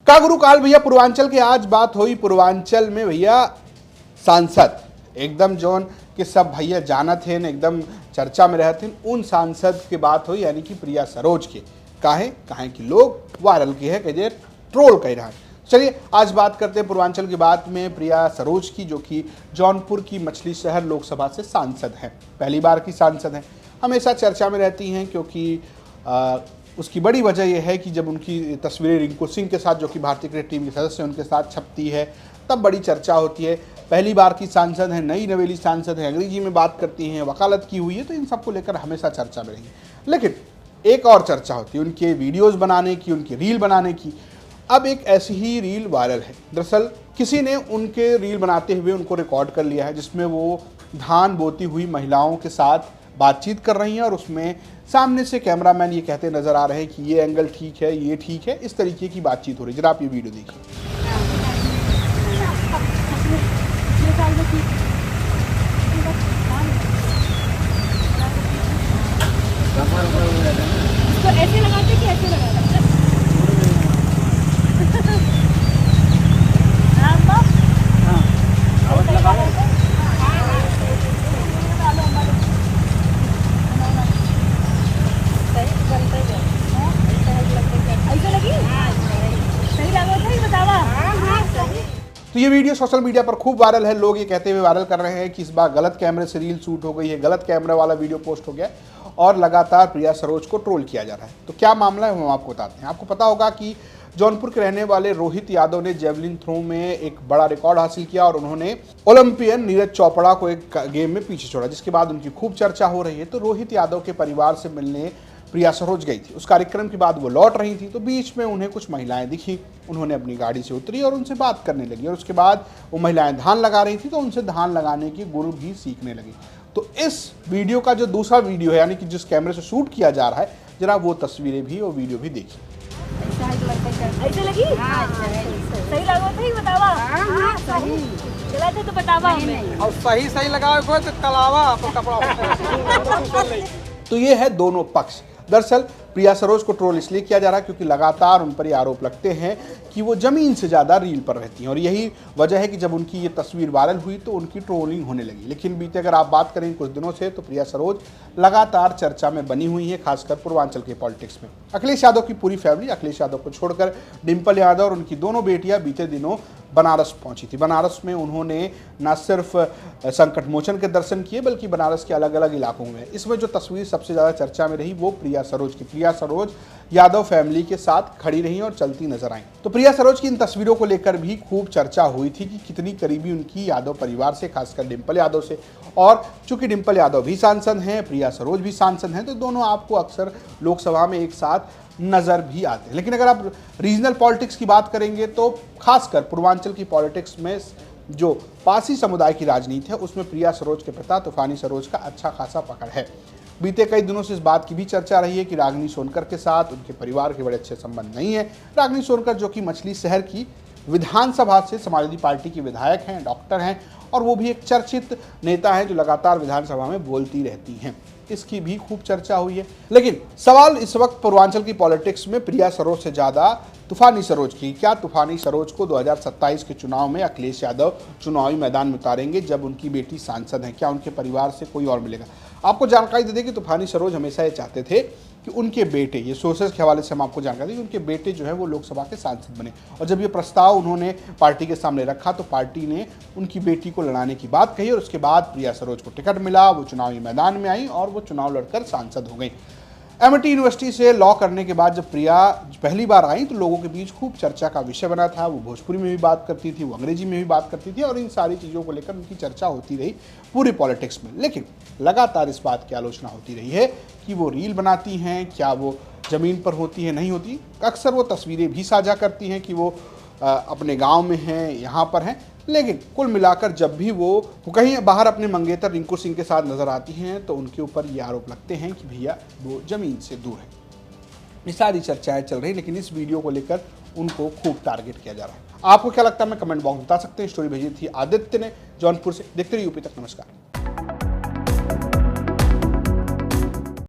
का गुरु काल भैया पूर्वांचल के आज बात हुई। पूर्वांचल में भैया सांसद एकदम जोन के सब भैया जानत हैं, एकदम चर्चा में रहते हैं, उन सांसद की बात हुई, यानी कि प्रिया सरोज के। काहे कि लोग वायरल की है, कहे ट्रोल कह रहा है। चलिए आज बात करते हैं पूर्वांचल की बात में प्रिया सरोज की, जो कि जौनपुर की मछली शहर लोकसभा से सांसद हैं, पहली बार की सांसद हैं। हमेशा चर्चा में रहती हैं क्योंकि उसकी बड़ी वजह यह है कि जब उनकी तस्वीरें रिंकू सिंह के साथ, जो कि भारतीय क्रिकेट टीम के सदस्य हैं, उनके साथ छपती है तब बड़ी चर्चा होती है। पहली बार की सांसद हैं, नई नवेली सांसद हैं, अंग्रेजी में बात करती हैं, वकालत की हुई है, तो इन सबको लेकर हमेशा चर्चा में रही। लेकिन एक और चर्चा होती है उनके वीडियोस बनाने की, उनके रील बनाने की। अब एक ऐसी ही रील वायरल है। दरअसल किसी ने उनके रील बनाते हुए उनको रिकॉर्ड कर लिया है, जिसमें वो धान बोती हुई महिलाओं के साथ बातचीत कर रही हैं और उसमें सामने से कैमरामैन ये कहते नजर आ रहे हैं कि ये एंगल ठीक है, ये ठीक है, इस तरीके की बातचीत हो रही है। जरा आप ये वीडियो देखिए। तो ऐसे लगाते कि ऐसे लगाते? तो ये वीडियो सोशल मीडिया पर खूब वायरल है। लोग ये कहते हुए वायरल कर रहे हैं कि इस बार गलत कैमरे से रील शूट हो गई है, गलत कैमरे वाला वीडियो पोस्ट हो गया और लगातार प्रिया सरोज को ट्रोल किया जा रहा है। तो क्या मामला है हम आपको बताते हैं। आपको पता होगा कि जौनपुर के रहने वाले रोहित यादव ने जेवलिन थ्रो में एक बड़ा रिकॉर्ड हासिल किया और उन्होंने ओलंपियन नीरज चोपड़ा को एक गेम में पीछे छोड़ा, जिसके बाद उनकी खूब चर्चा हो रही है। तो रोहित यादव के परिवार से मिलने प्रिया सरोज गई थी। उस कार्यक्रम के बाद वो लौट रही थी, तो बीच में उन्हें कुछ महिलाएं दिखी। उन्होंने अपनी गाड़ी से उतरी और उनसे बात करने लगी और उसके बाद वो महिलाएं धान लगा रही थी, तो उनसे धान लगाने की गुर भी सीखने लगी। तो इस वीडियो का जो दूसरा वीडियो है, यानी कि जिस कैमरे से शूट किया जा रहा है, जरा वो तस्वीरें भी और वीडियो भी देखिए। ऐसे लगी? सही लगा था ही बतावा। सही चला थे तो बतावा हमें। और सही लगाओ तो कलावा आपको कपड़ा। तो ये है दोनों पक्ष। दरअसल प्रिया सरोज को ट्रोल इसलिए किया जा रहा है क्योंकि लगातार उन पर ये आरोप लगते हैं कि वो जमीन से ज़्यादा रील पर रहती हैं और यही वजह है कि जब उनकी ये तस्वीर वायरल हुई तो उनकी ट्रोलिंग होने लगी। लेकिन बीते अगर आप बात करें कुछ दिनों से, तो प्रिया सरोज लगातार चर्चा में बनी हुई है, खासकर पूर्वांचल के पॉलिटिक्स में। अखिलेश यादव की पूरी फैमिली, अखिलेश यादव को छोड़कर डिम्पल यादव और उनकी दोनों बेटियां बीते दिनों बनारस पहुंची थी। बनारस में उन्होंने न सिर्फ संकट मोचन के दर्शन किए बल्कि बनारस के अलग अलग इलाकों में। इसमें जो तस्वीर सबसे ज़्यादा चर्चा में रही वो प्रिया सरोज की। प्रिया सरोज यादव फैमिली के साथ खड़ी रही और चलती नजर आई। तो प्रिया सरोज की इन तस्वीरों को लेकर भी खूब चर्चा हुई थी कि कितनी करीबी उनकी यादव परिवार से, खासकर डिम्पल यादव से। और चूंकि डिम्पल यादव भी सांसद हैं, प्रिया सरोज भी सांसद हैं, तो दोनों आपको अक्सर लोकसभा में एक साथ नजर भी आते हैं। लेकिन अगर आप रीजनल पॉलिटिक्स की बात करेंगे तो खासकर पूर्वांचल की पॉलिटिक्स में जो पासी समुदाय की राजनीति है, उसमें प्रिया सरोज के पिता तूफानी सरोज का अच्छा खासा पकड़ है। बीते कई दिनों से इस बात की भी चर्चा रही है कि रागिनी सोनकर के साथ उनके परिवार के बड़े अच्छे संबंध नहीं है। रागिनी सोनकर जो कि मछली शहर की विधानसभा से समाजवादी पार्टी की विधायक हैं, डॉक्टर हैं और वो भी एक चर्चित नेता है जो लगातार विधानसभा में बोलती रहती हैं। इसकी भी खूब चर्चा हुई है। लेकिन सवाल इस वक्त पूर्वांचल की पॉलिटिक्स में प्रिया सरोज से ज़्यादा तूफानी सरोज की। क्या तूफानी सरोज को 2027 के चुनाव में अखिलेश यादव चुनावी मैदान में उतारेंगे जब उनकी बेटी सांसद है? क्या उनके परिवार से कोई और मिलेगा? आपको जानकारी दे दें कि तूफानी सरोज हमेशा ये चाहते थे कि उनके बेटे, ये सोर्सेज के हवाले से हम आपको जानकारी दें, उनके बेटे जो है वो लोकसभा के सांसद बने। और जब ये प्रस्ताव उन्होंने पार्टी के सामने रखा तो पार्टी ने उनकी बेटी को लड़ाने की बात कही और उसके बाद प्रिया सरोज को टिकट मिला, वो चुनावी मैदान में आई और वो चुनाव लड़कर सांसद हो गई। एमिटी यूनिवर्सिटी से लॉ करने के बाद जब प्रिया पहली बार आई तो लोगों के बीच खूब चर्चा का विषय बना था। वो भोजपुरी में भी बात करती थी, वो अंग्रेजी में भी बात करती थी और इन सारी चीज़ों को लेकर उनकी चर्चा होती रही पूरी पॉलिटिक्स में। लेकिन लगातार इस बात की आलोचना होती रही है कि वो रील बनाती हैं, क्या वो ज़मीन पर होती है, नहीं होती। अक्सर वो तस्वीरें भी साझा करती हैं कि वो अपने गांव में हैं, यहाँ पर हैं। लेकिन कुल मिलाकर जब भी वो कहीं बाहर अपने मंगेतर रिंकू सिंह के साथ नजर आती हैं तो उनके ऊपर ये आरोप लगते हैं कि भैया वो जमीन से दूर है। ये सारी चर्चाएं चल रही, लेकिन इस वीडियो को लेकर उनको खूब टारगेट किया जा रहा है। आपको क्या लगता है, मैं कमेंट बॉक्स में बता सकते हैं। स्टोरी भेजी थी आदित्य ने जौनपुर से। देखते रहिए यूपी तक। नमस्कार।